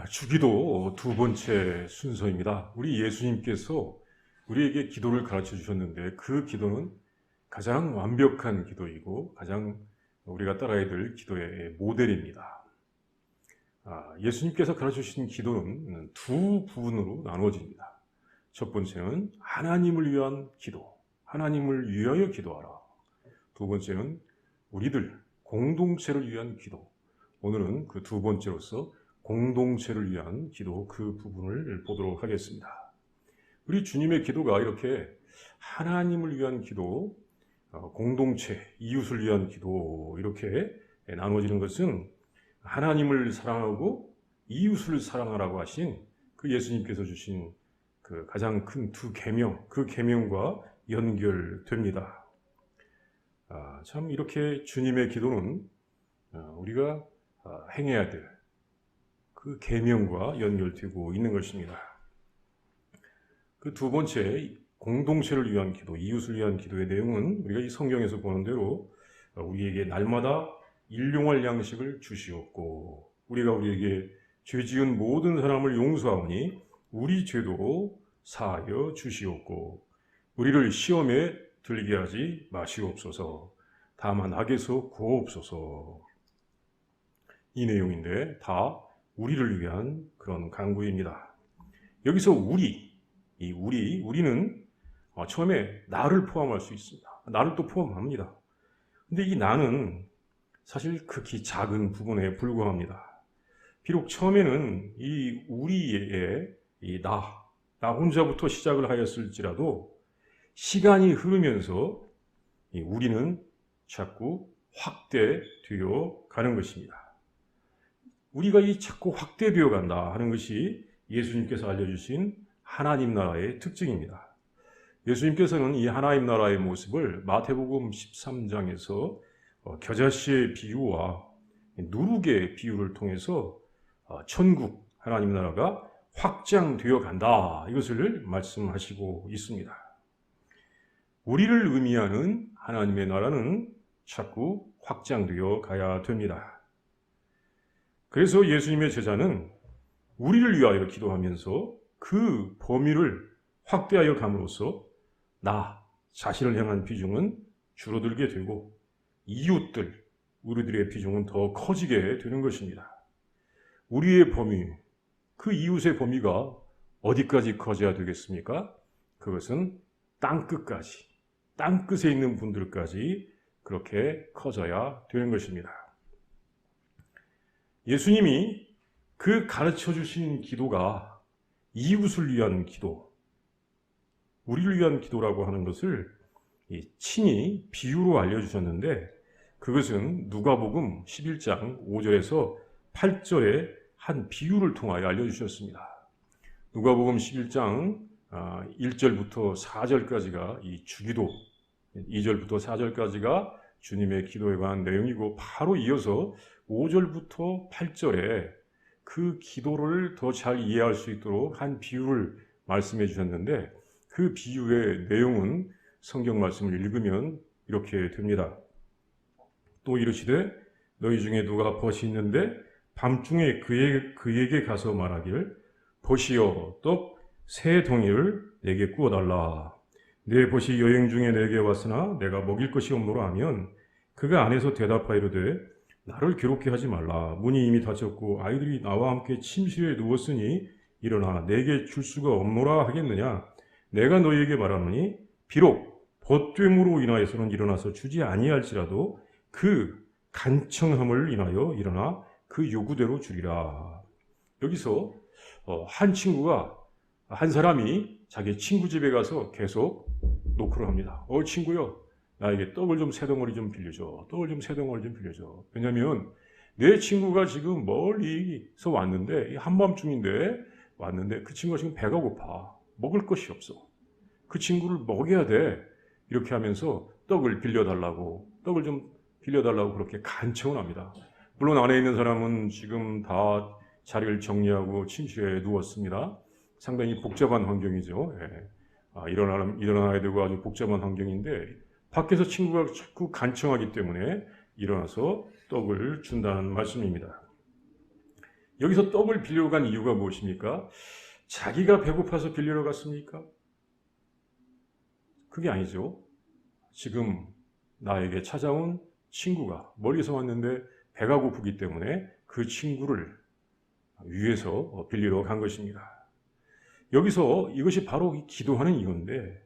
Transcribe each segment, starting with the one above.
주기도 두 번째 순서입니다. 우리 예수님께서 우리에게 기도를 가르쳐 주셨는데 그 기도는 가장 완벽한 기도이고 가장 우리가 따라야 될 기도의 모델입니다. 예수님께서 가르쳐 주신 기도는 두 부분으로 나누어집니다. 첫 번째는 하나님을 위한 기도, 하나님을 위하여 기도하라. 두 번째는 우리들 공동체를 위한 기도. 오늘은 그 두 번째로서 공동체를 위한 기도, 그 부분을 보도록 하겠습니다. 우리 주님의 기도가 이렇게 하나님을 위한 기도, 공동체, 이웃을 위한 기도 이렇게 나누어지는 것은 하나님을 사랑하고 이웃을 사랑하라고 하신 그 예수님께서 주신 그 가장 큰 두 계명, 그 계명과 연결됩니다. 참 이렇게 주님의 기도는 우리가 행해야 될 그 계명과 연결되고 있는 것입니다. 그 두 번째 공동체를 위한 기도, 이웃을 위한 기도의 내용은 우리가 이 성경에서 보는 대로 우리에게 날마다 일용할 양식을 주시옵고 우리가 우리에게 죄 지은 모든 사람을 용서하오니 우리 죄도 사하여 주시옵고 우리를 시험에 들게 하지 마시옵소서 다만 악에서 구하옵소서. 이 내용인데 다 우리를 위한 그런 간구입니다. 여기서 우리는 처음에 나를 포함할 수 있습니다. 나를 또 포함합니다. 근데 이 나는 사실 극히 작은 부분에 불과합니다. 비록 처음에는 이 우리의 나 혼자부터 시작을 하였을지라도 시간이 흐르면서 이 우리는 자꾸 확대되어 가는 것입니다. 우리가 자꾸 확대되어 간다 하는 것이 예수님께서 알려주신 하나님 나라의 특징입니다. 예수님께서는 이 하나님 나라의 모습을 마태복음 13장에서 겨자씨의 비유와 누룩의 비유를 통해서 천국 하나님 나라가 확장되어 간다 이것을 말씀하시고 있습니다. 우리를 의미하는 하나님의 나라는 자꾸 확장되어 가야 됩니다. 그래서 예수님의 제자는 우리를 위하여 기도하면서 그 범위를 확대하여 감으로써 나 자신을 향한 비중은 줄어들게 되고 이웃들, 우리들의 비중은 더 커지게 되는 것입니다. 우리의 범위, 그 이웃의 범위가 어디까지 커져야 되겠습니까? 그것은 땅끝까지, 땅끝에 있는 분들까지 그렇게 커져야 되는 것입니다. 예수님이 그 가르쳐 주신 기도가 이웃을 위한 기도, 우리를 위한 기도라고 하는 것을 친히 비유로 알려주셨는데 그것은 누가복음 11장 5절에서 8절의 한 비유를 통하여 알려주셨습니다. 누가복음 11장 1절부터 4절까지가 이 주기도, 2절부터 4절까지가 주님의 기도에 관한 내용이고 바로 이어서 5절부터 8절에 그 기도를 더 잘 이해할 수 있도록 한 비유를 말씀해 주셨는데 그 비유의 내용은 성경 말씀을 읽으면 이렇게 됩니다. 또 이르시되 너희 중에 누가 벗이 있는데 밤중에 그에게 가서 말하기를 벗이여 떡 세 덩이를 내게 구워달라. 내 벗이 여행 중에 내게 왔으나 내가 먹일 것이 없노라 하면 그가 안에서 대답하이르되 나를 괴롭게 하지 말라. 문이 이미 닫혔고 아이들이 나와 함께 침실에 누웠으니 일어나 내게 줄 수가 없노라 하겠느냐. 내가 너희에게 말하노니 비록 벗됨으로 인하여서는 일어나서 주지 아니할지라도 그 간청함을 인하여 일어나 그 요구대로 주리라. 여기서 한 사람이 자기 친구 집에 가서 계속 노크를 합니다. 친구요, 나에게 떡을 좀 세 덩어리 좀 빌려줘. 떡을 좀 세 덩어리 좀 빌려줘. 왜냐면 내 친구가 지금 멀리서 왔는데 한밤중인데 왔는데 그 친구가 지금 배가 고파. 먹을 것이 없어. 그 친구를 먹여야 돼. 이렇게 하면서 떡을 좀 빌려달라고 그렇게 간청을 합니다. 물론 안에 있는 사람은 지금 다 자리를 정리하고 침실에 누웠습니다. 상당히 복잡한 환경이죠. 일어나야 되고 아주 복잡한 환경인데 밖에서 친구가 자꾸 간청하기 때문에 일어나서 떡을 준다는 말씀입니다. 여기서 떡을 빌리러 간 이유가 무엇입니까? 자기가 배고파서 빌리러 갔습니까? 그게 아니죠. 지금 나에게 찾아온 친구가 멀리서 왔는데 배가 고프기 때문에 그 친구를 위해서 빌리러 간 것입니다. 여기서 이것이 바로 기도하는 이유인데,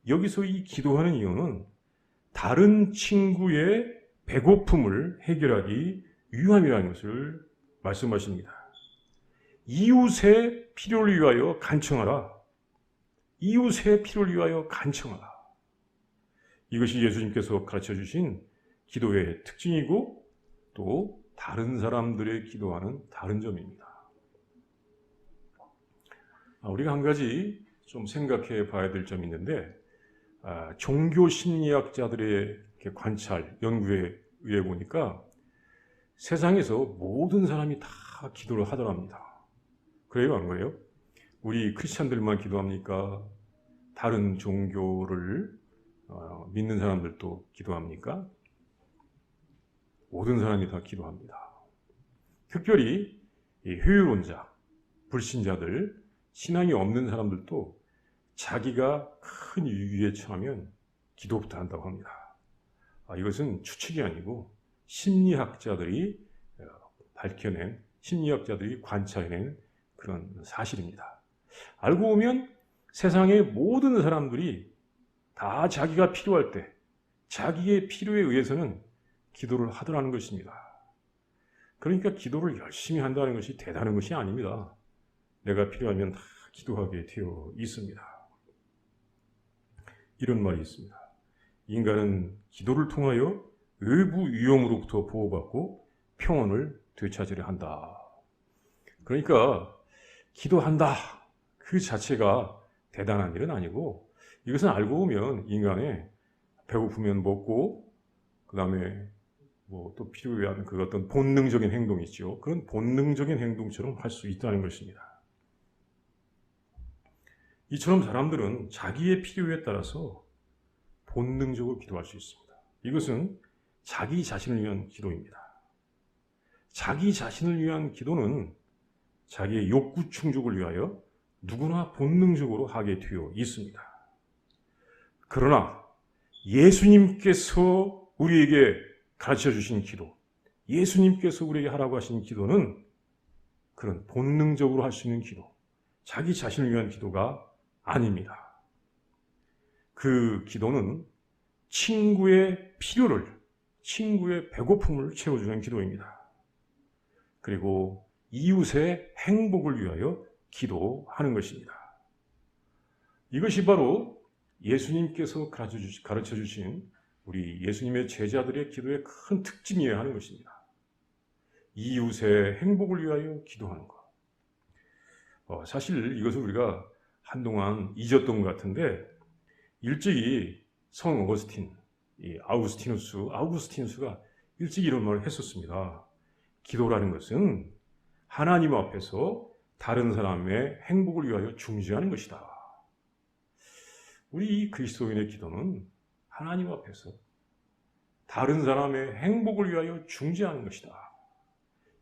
여기서 이 기도하는 이유는 다른 친구의 배고픔을 해결하기 위함이라는 것을 말씀하십니다. 이웃의 필요를 위하여 간청하라. 이웃의 필요를 위하여 간청하라. 이것이 예수님께서 가르쳐 주신 기도의 특징이고 또 다른 사람들의 기도와는 다른 점입니다. 우리가 한 가지 좀 생각해 봐야 될 점이 있는데, 종교 심리학자들의 관찰, 연구에 의해 보니까 세상에서 모든 사람이 다 기도를 하더랍니다. 그래요, 안 그래요? 우리 크리스찬들만 기도합니까? 다른 종교를 믿는 사람들도 기도합니까? 모든 사람이 다 기도합니다. 특별히 이 효율론자, 불신자들, 신앙이 없는 사람들도 자기가 큰 위기에 처하면 기도부터 한다고 합니다. 이것은 추측이 아니고 심리학자들이 밝혀낸, 심리학자들이 관찰해낸 그런 사실입니다. 알고 보면 세상의 모든 사람들이 다 자기가 필요할 때 자기의 필요에 의해서는 기도를 하더라는 것입니다. 그러니까 기도를 열심히 한다는 것이 대단한 것이 아닙니다. 내가 필요하면 다 기도하게 되어 있습니다. 이런 말이 있습니다. 인간은 기도를 통하여 외부 위험으로부터 보호받고 평온을 되찾으려 한다. 그러니까 기도한다 그 자체가 대단한 일은 아니고, 이것은 알고 보면 인간의 배고프면 먹고, 그 다음에 또 필요에 의한 그 어떤 본능적인 행동이 있죠. 그런 본능적인 행동처럼 할 수 있다는 것입니다. 이처럼 사람들은 자기의 필요에 따라서 본능적으로 기도할 수 있습니다. 이것은 자기 자신을 위한 기도입니다. 자기 자신을 위한 기도는 자기의 욕구 충족을 위하여 누구나 본능적으로 하게 되어 있습니다. 그러나 예수님께서 우리에게 가르쳐 주신 기도, 예수님께서 우리에게 하라고 하신 기도는 그런 본능적으로 할 수 있는 기도, 자기 자신을 위한 기도가 아닙니다. 그 기도는 친구의 필요를, 친구의 배고픔을 채워주는 기도입니다. 그리고 이웃의 행복을 위하여 기도하는 것입니다. 이것이 바로 예수님께서 가르쳐 주신 우리 예수님의 제자들의 기도의 큰 특징이어야 하는 것입니다. 이웃의 행복을 위하여 기도하는 것. 사실 이것을 우리가 한동안 잊었던 것 같은데, 일찍이 성 어거스틴, 아우구스티누스가 일찍 이런 말을 했었습니다. 기도라는 것은 하나님 앞에서 다른 사람의 행복을 위하여 중지하는 것이다. 우리 그리스도인의 기도는 하나님 앞에서 다른 사람의 행복을 위하여 중지하는 것이다.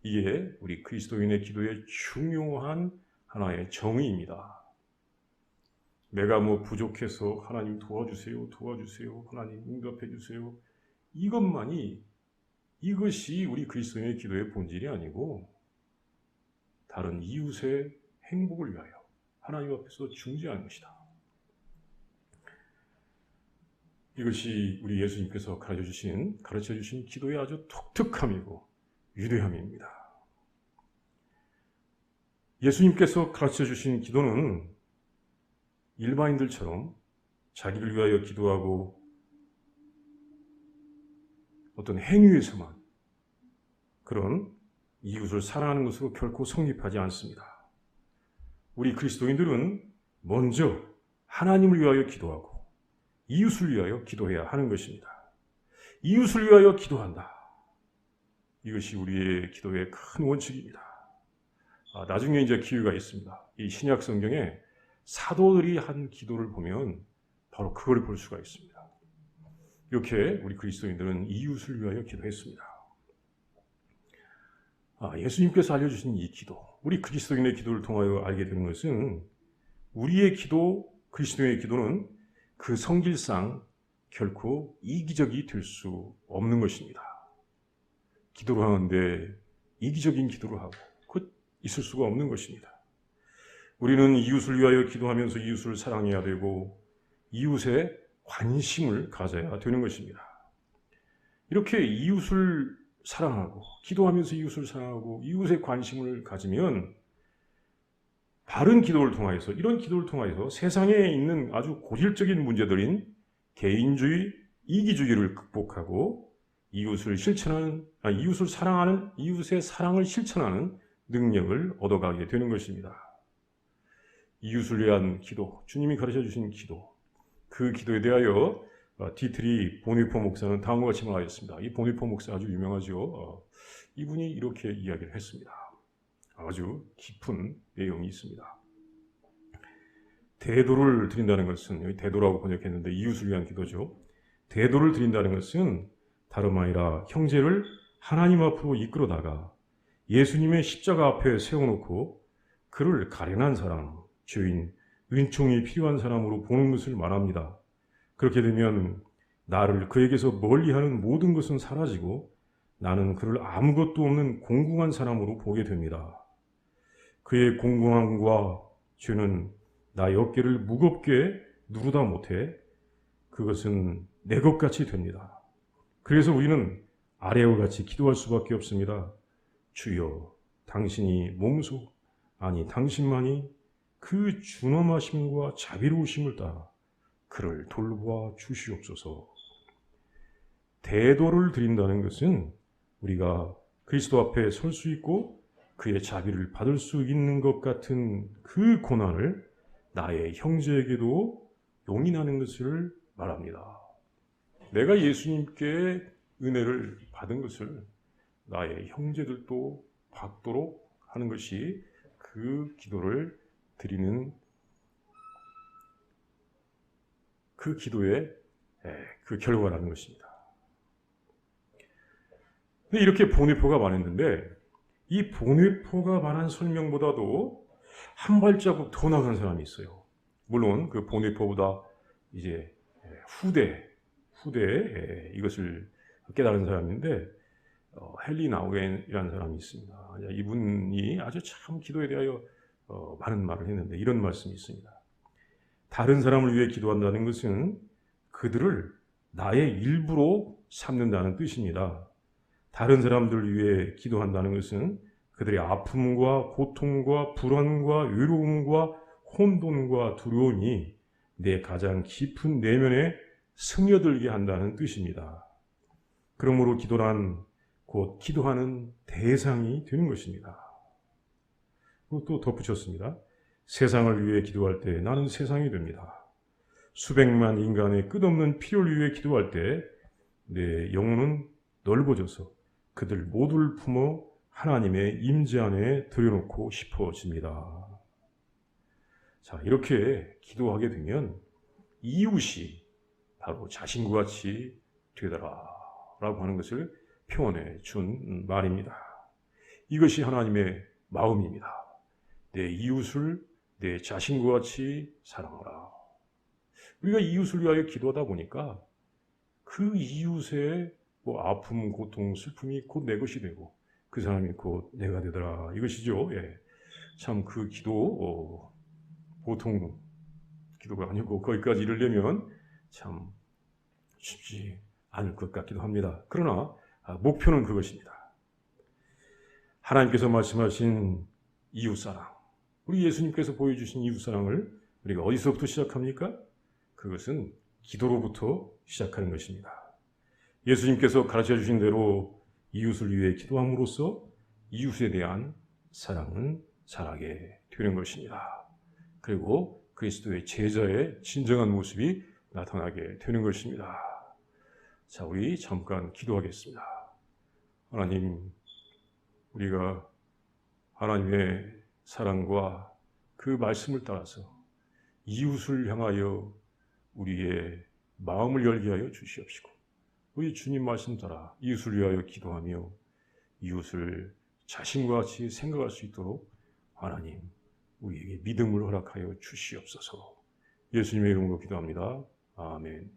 이게 우리 그리스도인의 기도의 중요한 하나의 정의입니다. 내가 부족해서 하나님 도와주세요, 하나님 응답해 주세요. 이것이 우리 그리스도인의 기도의 본질이 아니고, 다른 이웃의 행복을 위하여 하나님 앞에서 중지하는 것이다. 이것이 우리 예수님께서 가르쳐 주신 기도의 아주 독특함이고 위대함입니다. 예수님께서 가르쳐 주신 기도는 일반인들처럼 자기를 위하여 기도하고 어떤 행위에서만 그런 이웃을 사랑하는 것으로 결코 성립하지 않습니다. 우리 그리스도인들은 먼저 하나님을 위하여 기도하고 이웃을 위하여 기도해야 하는 것입니다. 이웃을 위하여 기도한다. 이것이 우리의 기도의 큰 원칙입니다. 나중에 이제 기회가 있습니다. 이 신약 성경에 사도들이 한 기도를 보면 바로 그걸 볼 수가 있습니다. 이렇게 우리 그리스도인들은 이웃을 위하여 기도했습니다. 예수님께서 알려주신 이 기도, 우리 그리스도인의 기도를 통하여 알게 되는 것은 우리의 기도, 그리스도의 기도는 그 성질상 결코 이기적이 될 수 없는 것입니다. 기도를 하는데 이기적인 기도를 하고 그 있을 수가 없는 것입니다. 우리는 이웃을 위하여 기도하면서 이웃을 사랑해야 되고 이웃에 관심을 가져야 되는 것입니다. 이렇게 이웃을 사랑하고 기도하면서 이웃을 사랑하고 이웃에 관심을 가지면 바른 기도를 통하여서, 이런 기도를 통하여서 세상에 있는 아주 고질적인 문제들인 개인주의, 이기주의를 극복하고 이웃을 사랑하는, 이웃의 사랑을 실천하는 능력을 얻어가게 되는 것입니다. 이웃을 위한 기도, 주님이 가르쳐 주신 기도, 그 기도에 대하여 디트리 보니포 목사는 다음과 같이 말하였습니다. 이 보니포 목사 아주 유명하죠. 이분이 이렇게 이야기를 했습니다. 아주 깊은 내용이 있습니다. 대도를 드린다는 것은, 여기 대도라고 번역했는데 이웃을 위한 기도죠. 대도를 드린다는 것은 다름 아니라 형제를 하나님 앞으로 이끌어다가 예수님의 십자가 앞에 세워놓고 그를 가련한 사람, 죄인, 은총이 필요한 사람으로 보는 것을 말합니다. 그렇게 되면 나를 그에게서 멀리하는 모든 것은 사라지고 나는 그를 아무것도 없는 공공한 사람으로 보게 됩니다. 그의 공공함과 죄는 나의 어깨를 무겁게 누르다 못해 그것은 내 것같이 됩니다. 그래서 우리는 아래와 같이 기도할 수밖에 없습니다. 주여, 당신이 몸소, 아니 당신만이 그 준엄하심과 자비로우심을 따라 그를 돌보아 주시옵소서. 대도를 드린다는 것은 우리가 그리스도 앞에 설 수 있고 그의 자비를 받을 수 있는 것 같은 그 고난을 나의 형제에게도 용인하는 것을 말합니다. 내가 예수님께 은혜를 받은 것을 나의 형제들도 받도록 하는 것이 그 기도를 드리는 그 기도의 그 결과라는 것입니다. 근데 이렇게 보네포가 말했는데 이 보네포가 말한 설명보다도 한 발자국 더 나간 사람이 있어요. 물론 그 보네포보다 이제 후대에 이것을 깨달은 사람인데 헨리 나우겐이라는 사람이 있습니다. 이분이 아주 참 기도에 대하여 많은 말을 했는데 이런 말씀이 있습니다. 다른 사람을 위해 기도한다는 것은 그들을 나의 일부로 삼는다는 뜻입니다. 다른 사람들을 위해 기도한다는 것은 그들의 아픔과 고통과 불안과 외로움과 혼돈과 두려움이 내 가장 깊은 내면에 스며들게 한다는 뜻입니다. 그러므로 기도란 곧 기도하는 대상이 되는 것입니다. 또 덧붙였습니다. 세상을 위해 기도할 때 나는 세상이 됩니다. 수백만 인간의 끝없는 필요를 위해 기도할 때 내 영혼은 넓어져서 그들 모두를 품어 하나님의 임재 안에 들여놓고 싶어집니다. 자, 이렇게 기도하게 되면 이웃이 바로 자신과 같이 되더라 라고 하는 것을 표현해 준 말입니다. 이것이 하나님의 마음입니다. 내 이웃을 내 자신과 같이 사랑하라. 우리가 이웃을 위하여 기도하다 보니까 그 이웃의 아픔, 고통, 슬픔이 곧 내 것이 되고 그 사람이 곧 내가 되더라. 이것이죠. 참 그 기도 보통 기도가 아니고 거기까지 이르려면 참 쉽지 않을 것 같기도 합니다. 그러나 목표는 그것입니다. 하나님께서 말씀하신 이웃사랑, 우리 예수님께서 보여주신 이웃사랑을 우리가 어디서부터 시작합니까? 그것은 기도로부터 시작하는 것입니다. 예수님께서 가르쳐 주신 대로 이웃을 위해 기도함으로써 이웃에 대한 사랑은 자라게 되는 것입니다. 그리고 그리스도의 제자의 진정한 모습이 나타나게 되는 것입니다. 자, 우리 잠깐 기도하겠습니다. 하나님, 우리가 하나님의 사랑과 그 말씀을 따라서 이웃을 향하여 우리의 마음을 열게 하여 주시옵시고 우리 주님 말씀 따라 이웃을 위하여 기도하며 이웃을 자신과 같이 생각할 수 있도록 하나님 우리에게 믿음을 허락하여 주시옵소서. 예수님의 이름으로 기도합니다. 아멘.